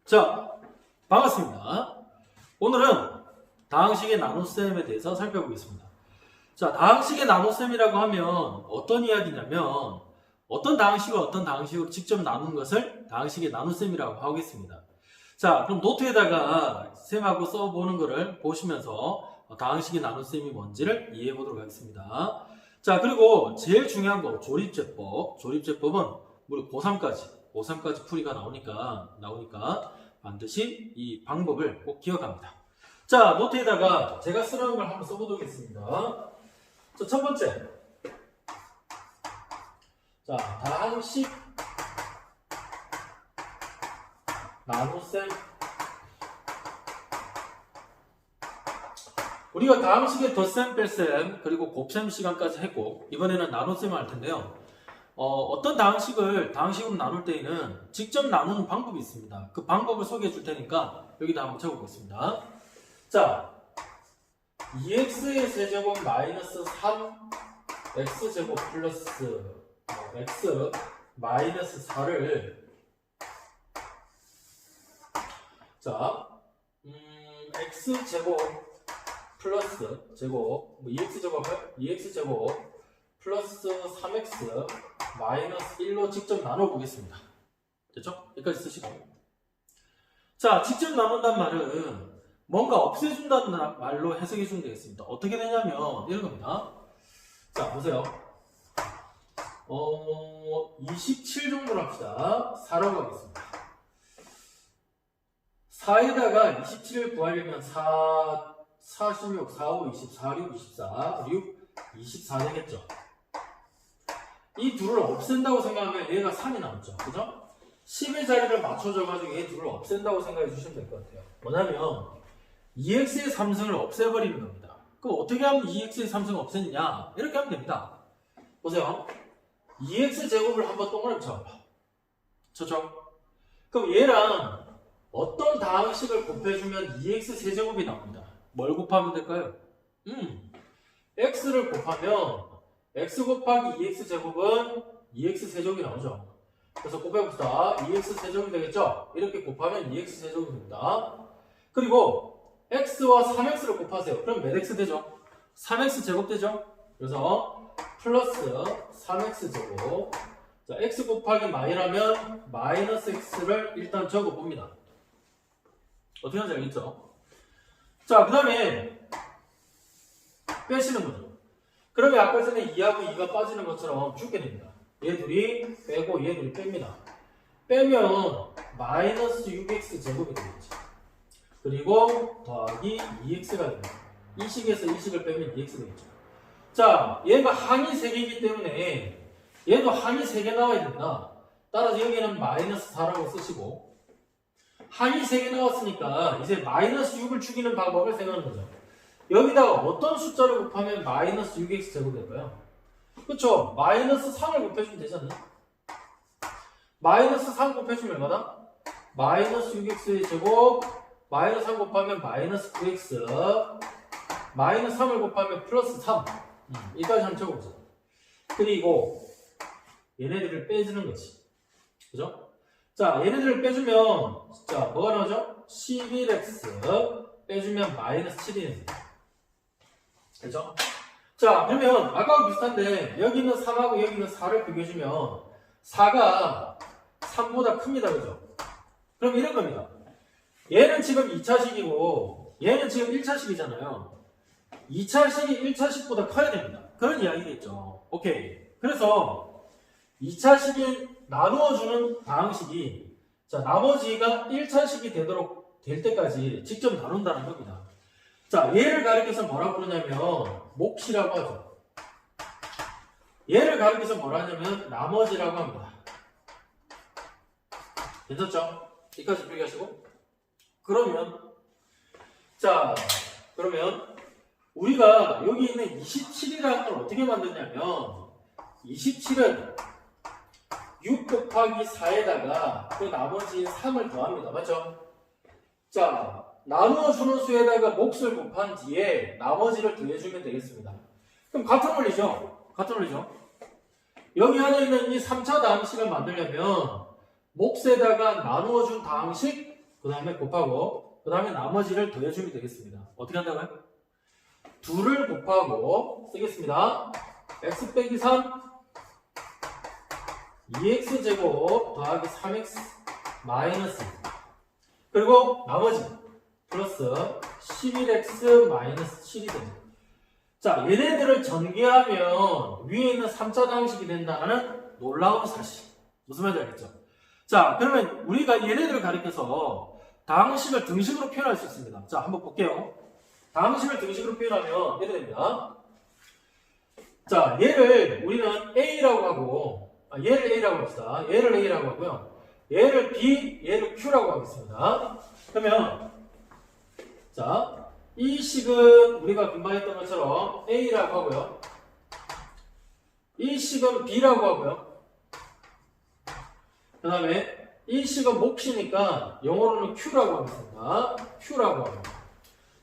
자, 반갑습니다. 오늘은 다항식의 나눗셈에 대해서 살펴보겠습니다. 자, 다항식의 나눗셈이라고 하면 어떤 이야기냐면 어떤 다항식과 어떤 다항식으로 직접 나눈 것을 다항식의 나눗셈이라고 하겠습니다. 자, 그럼 노트에다가 셈하고 써보는 것을 보시면서 다항식의 나눗셈이 뭔지를 이해해 보도록 하겠습니다. 자, 그리고 제일 중요한 거 조립제법. 조립제법은 우리 고3까지 풀이가 나오니까 반드시 이 방법을 꼭 기억합니다. 자, 노트에다가 제가 쓰라는 걸 한번 써보도록 하겠습니다. 자, 첫 번째. 자, 다항식 나눗셈. 우리가 다항식의 덧셈, 뺄셈, 그리고 곱셈 시간까지 했고, 이번에는 나눗셈을 할 텐데요. 어떤 다항식으로 나눌 때에는 직접 나누는 방법이 있습니다. 그 방법을 소개해 줄 테니까 여기다 한번 적어보겠습니다. 자, 2x의 세제곱 마이너스 3x제곱 플러스 x 마이너스 4를 자, x제곱 플러스 제곱 2x제곱 플러스 3x 마이너스 1로 직접 나눠보겠습니다. 됐죠? 여기까지 쓰시고. 자, 직접 나눈다는 말은 뭔가 없애준다는 말로 해석해주면 되겠습니다. 어떻게 되냐면 이런 겁니다. 자, 보세요. 27 정도로 합시다. 4라고 하겠습니다. 4에다가 27을 구하려면 46, 45, 24, 6, 24, 24 되겠죠? 이 둘을 없앤다고 생각하면 얘가 3이 남죠. 그죠? 10의 자리를 맞춰줘가지고 얘 둘을 없앤다고 생각해 주시면 될 것 같아요. 뭐냐면 2x의 3승을 없애버리는 겁니다. 그럼 어떻게 하면 2x의 3승을 없애느냐? 이렇게 하면 됩니다. 보세요. 2x 제곱을 한번 동그라미 쳐봐. 쳤죠? 그럼 얘랑 어떤 다항식을 곱해주면 2x 세제곱이 나옵니다. 뭘 곱하면 될까요? x를 곱하면 x 곱하기 2x 제곱은 2x 세제곱이 나오죠. 그래서 곱해봅시다. 2x 세제곱이 되겠죠? 이렇게 곱하면 2x 세제곱이 됩니다. 그리고 x와 3x를 곱하세요. 그럼 몇 x 되죠? 3x 제곱 되죠? 그래서 플러스 3x 제곱. 자, x 곱하기 마이라면 마이너스 x를 일단 적어봅니다. 어떻게 하는지 알겠죠? 자, 그 다음에 빼시는 거죠. 그러면 아까 전에 2하고 2가 빠지는 것처럼 죽게 됩니다. 얘 둘이 빼고 얘 둘이 뺍니다. 빼면 마이너스 6x 제곱이 되겠죠. 그리고 더하기 2x가 됩니다. 이 식에서 이 식을 빼면 2x 되겠죠. 자, 얘가 항이 3개이기 때문에 얘도 항이 3개 나와야 된다. 따라서 여기는 마이너스 4라고 쓰시고, 항이 3개 나왔으니까 이제 마이너스 6을 죽이는 방법을 생각하는 거죠. 여기다가 어떤 숫자를 곱하면 마이너스 6x 제곱이 될까요? 그쵸? 마이너스 3을 곱해주면 되잖아요. 마이너스 3 곱해주면 얼마다? 마이너스 6x의 제곱 마이너스 3 곱하면 마이너스 9x 마이너스 3을 곱하면 플러스 3 이까지 한번 적어보자. 그리고 얘네들을 빼주는 거지. 그죠? 자, 얘네들을 빼주면 자, 뭐가 나오죠? 11x 빼주면 마이너스 7이 됩니다. 그죠? 자, 그러면 아까와 비슷한데 여기는 3하고 여기는 4를 비교해주면 4가 3보다 큽니다. 그죠? 그럼 이런 겁니다. 얘는 지금 2차식이고 얘는 지금 1차식이잖아요. 2차식이 1차식보다 커야 됩니다. 그런 이야기겠죠. 오케이. 그래서 2차식이 나누어주는 다항식이 자, 나머지가 1차식이 될 때까지 직접 나눈다는 겁니다. 자, 얘를 가리켜서 뭐라 부르냐면 몫이라고 하죠. 얘를 가리켜서 뭐라 하냐면 나머지라고 합니다. 괜찮죠? 여기까지 필기하시고. 그러면 우리가 여기 있는 27이라는 걸 어떻게 만드냐면 27은 6 곱하기 4에다가 그 나머지 3을 더합니다. 맞죠? 자, 나누어주는 수에다가 몫을 곱한 뒤에 나머지를 더해주면 되겠습니다. 그럼 같은 원리죠? 여기 안에 있는 이 3차 다항식을 만들려면 몫에다가 나누어준 다항식 그 다음에 곱하고 그 다음에 나머지를 더해주면 되겠습니다. 어떻게 한다고요? 2를 곱하고 쓰겠습니다. x 빼기 3 2x제곱 더하기 3x 마이너스 그리고 나머지 플러스 11x 마이너스 7이 됩니다. 자, 얘네들을 전개하면 위에 있는 3차 방식이 된다는 놀라운 사실. 무슨 말인지 알겠죠? 자, 그러면 우리가 얘네들을 가리켜서 다항식을 등식으로 표현할 수 있습니다. 자, 한번 볼게요. 다항식을 등식으로 표현하면 이렇게 됩니다. 자, 얘를 우리는 A라고 하고, 얘를 A라고 합시다. 얘를 A라고 하고요. 얘를 B, 얘를 Q라고 하겠습니다. 그러면, 자, 이 식은 우리가 금방 했던 것처럼 A라고 하고요. 이 식은 B라고 하고요. 그 다음에 이 식은 몫이니까 영어로는 Q라고 하겠습니다. Q라고 하고.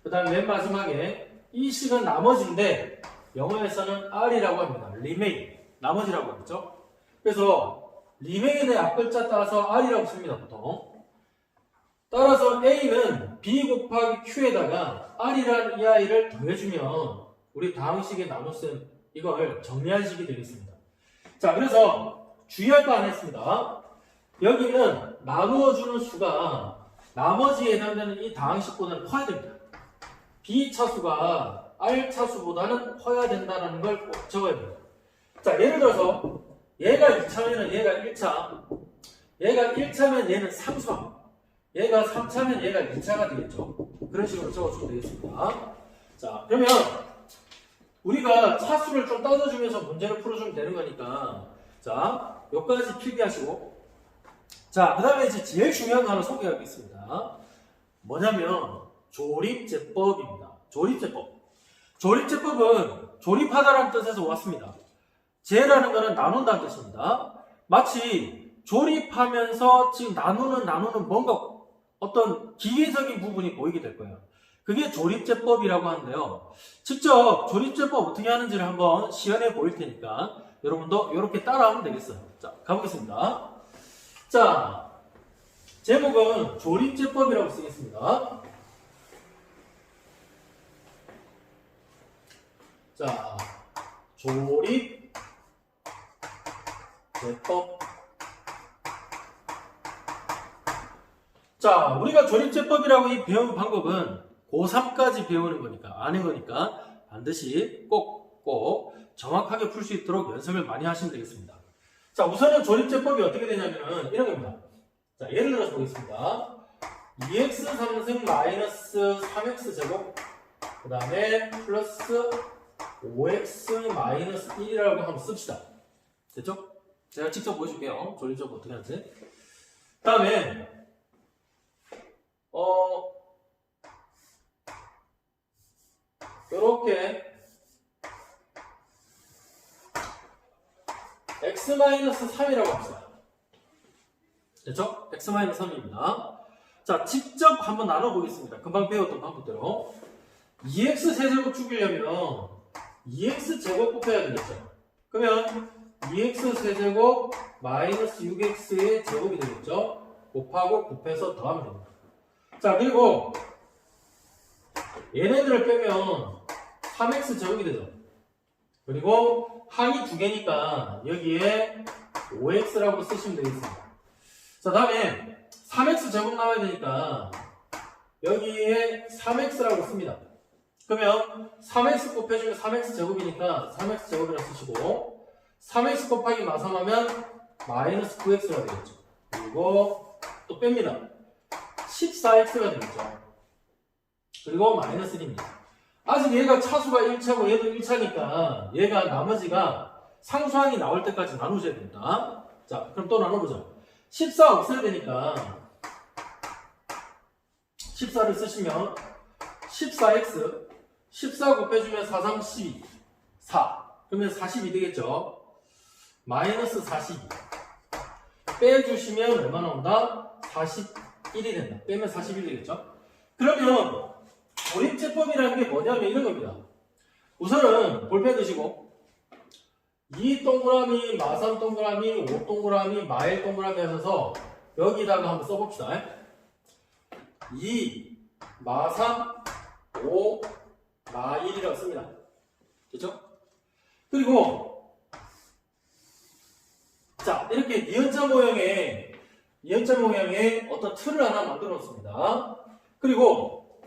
그 다음에 맨 마지막에 이 식은 나머지인데 영어에서는 R이라고 합니다. remain. 나머지라고 하겠죠. 그래서 remain의 앞글자 따라서 R이라고 씁니다. 보통. 따라서 A는 B 곱하기 Q에다가 R이라는 이 아이를 더해주면 우리 다항식의 나눗셈 이걸 정리한 식이 되겠습니다. 자, 그래서 주의할 거 하나 있습니다. 여기는 나누어주는 수가 나머지에 해당되는 이 다항식보다는 커야 됩니다. B 차수가 R 차수보다는 커야 된다는 걸 꼭 적어야 됩니다. 자, 예를 들어서 얘가 2차면 얘가 1차, 얘가 1차면 얘는 상수항, 얘가 3차면 얘가 2차가 되겠죠. 그런 식으로 적어주면 되겠습니다. 자, 그러면 우리가 차수를 좀 따져주면서 문제를 풀어주면 되는 거니까 자, 여기까지 필기하시고 자, 그 다음에 이제 제일 중요한 거 하나 소개하겠습니다. 뭐냐면 조립제법입니다. 조립제법. 조립제법은 조립하다라는 뜻에서 왔습니다. 제라는 거는 나눈다는 뜻입니다. 마치 조립하면서 지금 나누는 뭔가 어떤 기계적인 부분이 보이게 될 거예요. 그게 조립제법이라고 하는데요. 직접 조립제법 어떻게 하는지를 한번 시연해 보일 테니까 여러분도 이렇게 따라하면 되겠어요. 자, 가보겠습니다. 자, 제목은 조립제법이라고 쓰겠습니다. 자, 조립제법. 자, 우리가 조립제법이라고 이 배우는 방법은 고3까지 배우는 거니까, 아는 거니까 반드시 꼭 정확하게 풀 수 있도록 연습을 많이 하시면 되겠습니다. 자, 우선은 조립제법이 어떻게 되냐면은 이런 겁니다. 자, 예를 들어서 보겠습니다. 2x 3승 마이너스 3x 제곱 그 다음에 플러스 5x 마이너스 1이라고 한번 씁시다. 됐죠? 제가 직접 보여줄게요. 조립제법 어떻게 하는지. 그 다음에 요렇게 x-3이라고 합시다. 됐죠? x-3입니다. 자, 직접 한번 나눠보겠습니다. 금방 배웠던 방법대로. 2x 세제곱 죽이려면 2x 제곱 곱해야 되겠죠? 그러면 2x 세제곱 마이너스 6x의 제곱이 되겠죠? 곱하고 곱해서 더하면 됩니다. 자, 그리고 얘네들을 빼면 3x 제곱이 되죠? 그리고 항이 두 개니까 여기에 5x라고 쓰시면 되겠습니다. 자, 다음에 3x 제곱 나와야 되니까 여기에 3x라고 씁니다. 그러면 3x 곱해주면 3x 제곱이니까 3x 제곱이라고 쓰시고 3x 곱하기 마삼하면 마이너스 9x가 되겠죠. 그리고 또 뺍니다. 14x가 되겠죠. 그리고 마이너스 1입니다. 아직 얘가 차수가 1차고 얘도 1차니까 얘가 나머지가 상수항이 나올 때까지 나누셔야 됩니다. 자, 그럼 또 나눠보자. 14 없애야 되니까 14를 쓰시면 14x 14 곱해주면 4, 3, 12 4 그러면 42 되겠죠. 마이너스 42 빼주시면 얼마 나온다? 41이 된다. 빼면 41 되겠죠. 그러면 조립제법이라는 게 뭐냐면 이런 겁니다. 우선은 볼펜 드시고 2 동그라미, 마3 동그라미, 5 동그라미, 마1 동그라미 하셔서 여기다가 한번 써봅시다. 2, 마 3, 5, 마 1이라고 씁니다. 그렇죠? 그리고 자, 이렇게 니은자 모양의 어떤 틀을 하나 만들어 놓습니다. 그리고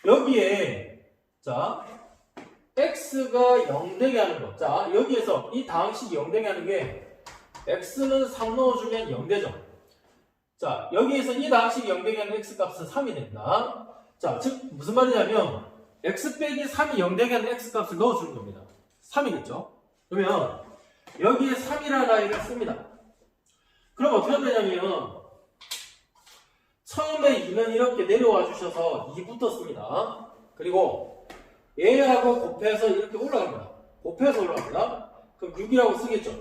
여기에 자 x가 0 되게 하는 거. 자, 여기에서 이 다항식이 0 되게 하는 게 x는 3 넣어주면 0 되죠. 자, 여기에서 이 다항식이 0 되게 하는 x 값은 3이 된다. 자, 즉 무슨 말이냐면 x 빼기 3이 0 되게 하는 x 값을 넣어주는 겁니다. 3이겠죠? 그러면 여기에 3이라는 아이를 씁니다. 그럼 어떻게 하면 되냐면 처음에 2는 이렇게 내려와 주셔서 2 붙었습니다. 그리고 얘하고 곱해서 이렇게 올라갑니다. 곱해서 올라갑니다. 그럼 6이라고 쓰겠죠.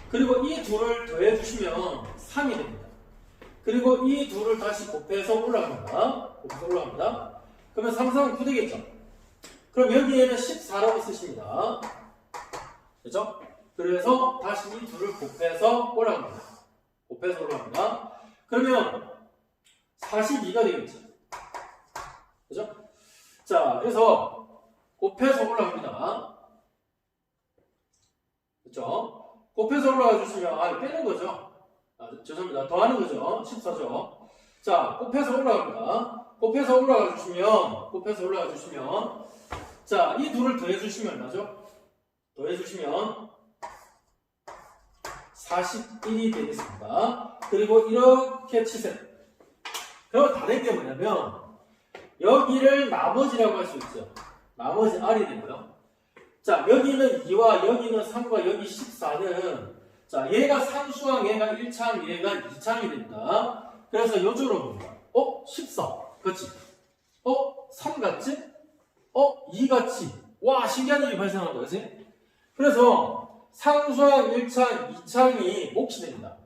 그리고 이 둘을 더해 주시면 3이 됩니다. 그리고 이 둘을 다시 곱해서 올라갑니다. 곱해서 올라갑니다. 그러면 3, 3은 9 되겠죠. 그럼 여기에는 14라고 쓰십니다. 그렇죠? 그래서 다시 이 둘을 곱해서 올라갑니다. 곱해서 올라갑니다. 그러면 42가 되겠죠. 그죠? 자, 그래서 곱해서 올라갑니다. 그죠? 곱해서 올라가 주시면, 빼는 거죠. 죄송합니다. 더하는 거죠. 14죠. 자, 곱해서 올라갑니다. 곱해서 올라가 주시면, 자, 이 둘을 더해 주시면 얼마죠? 더해 주시면 41이 되겠습니다. 그리고 이렇게 치세요. 그럼 다른 게 뭐냐면 여기를 나머지라고 할 수 있죠. 나머지 R이 되고요. 자, 여기는 2와 여기는 3과 여기 14는 자, 얘가 상수항, 얘가 1창, 얘가 2창이 됩니다. 그래서 요쪽으로 봅니다. 14. 그렇지. 3 같지? 2 같지? 와, 신기한 일이 발생한다. 그렇지? 그래서 상수항 1창, 2창이 몫이 됩니다.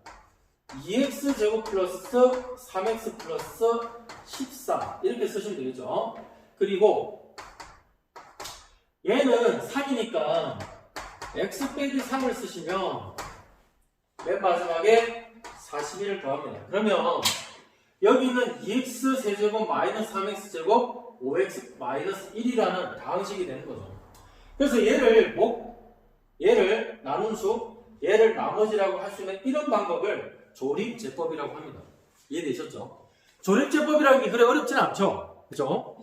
2x제곱 플러스 3x 플러스 14 이렇게 쓰시면 되겠죠. 그리고 얘는 3이니까 x 빼기 3을 쓰시면 맨 마지막에 41을 더합니다. 그러면 여기는 2x 세제곱 마이너스 3x제곱 5x 마이너스 1이라는 다항식이 되는 거죠. 그래서 얘를 나눈 수, 얘를 나머지라고 할 수 있는 이런 방법을 조립제법이라고 합니다. 이해되셨죠? 조립제법이라는 게 그래 어렵지는 않죠? 그죠?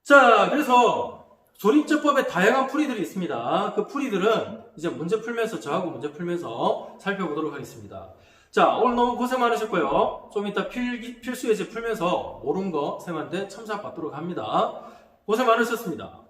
자, 그래서 조립제법에 다양한 풀이들이 있습니다. 그 풀이들은 이제 문제 풀면서, 저하고 문제 풀면서 살펴보도록 하겠습니다. 자, 오늘 너무 고생 많으셨고요. 좀 이따 필수 예제 풀면서 모르는 거 쌤한테 첨삭 받도록 합니다. 고생 많으셨습니다.